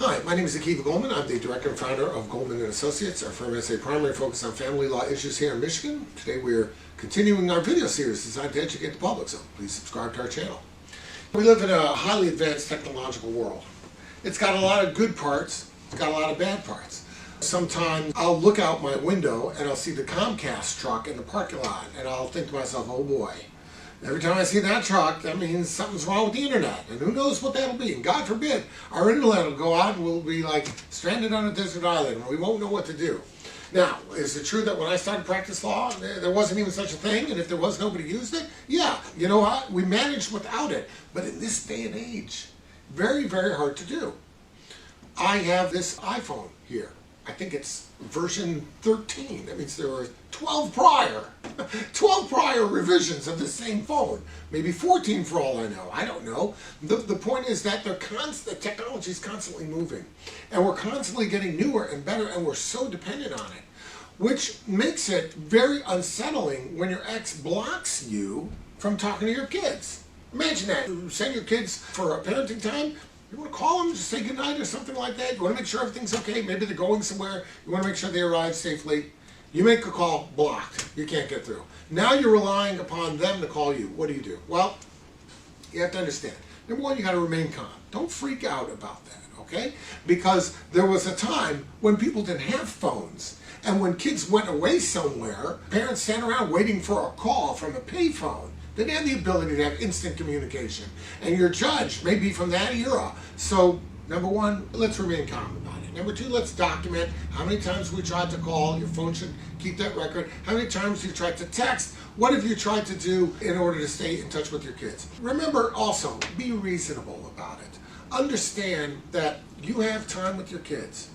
Hi, my name is Goldman. I'm the director and founder of Goldman & Associates. Our firm has a primary focus on family law issues here in Michigan. Today we're continuing our video series designed to educate the public, so please subscribe to our channel. We live in a highly advanced technological world. It's got a lot of good parts, it's got a lot of bad parts. Sometimes I'll look out my window and I'll see the Comcast truck in the parking lot and I'll think to myself, oh boy. Every time I see that truck, that means something's wrong with the internet. And who knows what that'll be. And God forbid, our internet will go out and we'll be like stranded on a desert island and we won't know what to do. Now, is it true that when I started practice law, there wasn't even such a thing? And if there was, nobody used it? Yeah, you know what? We managed without it. But in this day and age, very, very hard to do. I have this iPhone here. I think it's version 13. That means there were 12 prior revisions of the same phone. Maybe 14 for all I know. I don't know. The point is that the technology is constantly moving. And we're constantly getting newer and better, and we're so dependent on it. Which makes it very unsettling when your ex blocks you from talking to your kids. Imagine that. You send your kids for a parenting time. You want to call them, just say goodnight or something like that. You want to make sure everything's okay. Maybe they're going somewhere. You want to make sure they arrive safely. You make a call, blocked. You can't get through. Now you're relying upon them to call you. What do? Well, you have to understand. Number one, you got to remain calm. Don't freak out about that, okay? Because there was a time when people didn't have phones. And when kids went away somewhere, parents sat around waiting for a call from a payphone. They didn't have the ability to have instant communication. And your judge may be from that era. So, number one, let's remain calm about it. Number two, let's document how many times we tried to call. Your phone should keep that record. How many times you tried to text. What have you tried to do in order to stay in touch with your kids? Remember also, be reasonable about it. Understand that you have time with your kids.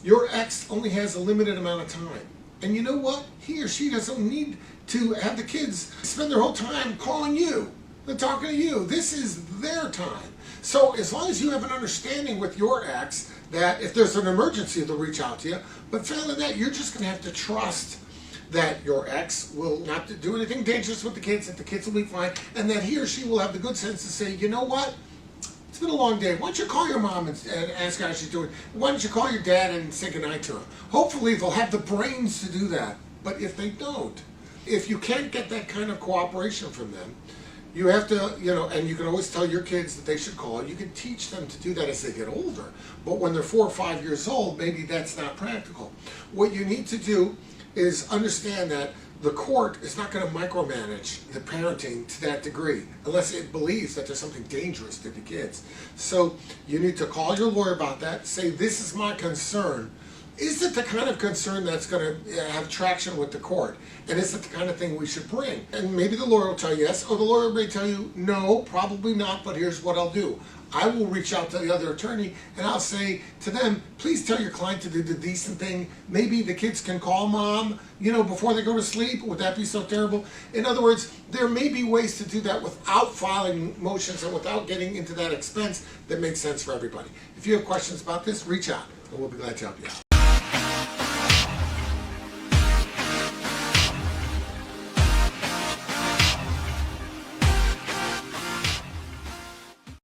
Your ex only has a limited amount of time. And you know what? He or she doesn't need to have the kids spend their whole time calling you and talking to you. This is their time. So as long as you have an understanding with your ex that if there's an emergency, they'll reach out to you. But failing that, you're just going to have to trust that your ex will not do anything dangerous with the kids, that the kids will be fine, and that he or she will have the good sense to say, you know what? It's been a long day. Why don't you call your mom and ask how she's doing? Why don't you call your dad and say goodnight to him? Hopefully they'll have the brains to do that. But if they don't, if you can't get that kind of cooperation from them, you have to, and you can always tell your kids that they should call. You can teach them to do that as they get older. But when they're 4 or 5 years old, maybe that's not practical. What you need to do is understand that the court is not going to micromanage the parenting to that degree unless it believes that there's something dangerous to the kids. So you need to call your lawyer about that, say this is my concern. Is it the kind of concern that's going to have traction with the court? And is it the kind of thing we should bring? And maybe the lawyer will tell you yes, or the lawyer may tell you no, probably not, but here's what I'll do. I will reach out to the other attorney and I'll say to them, please tell your client to do the decent thing. Maybe the kids can call mom, before they go to sleep. Would that be so terrible? In other words, there may be ways to do that without filing motions and without getting into that expense that makes sense for everybody. If you have questions about this, reach out and we'll be glad to help you out.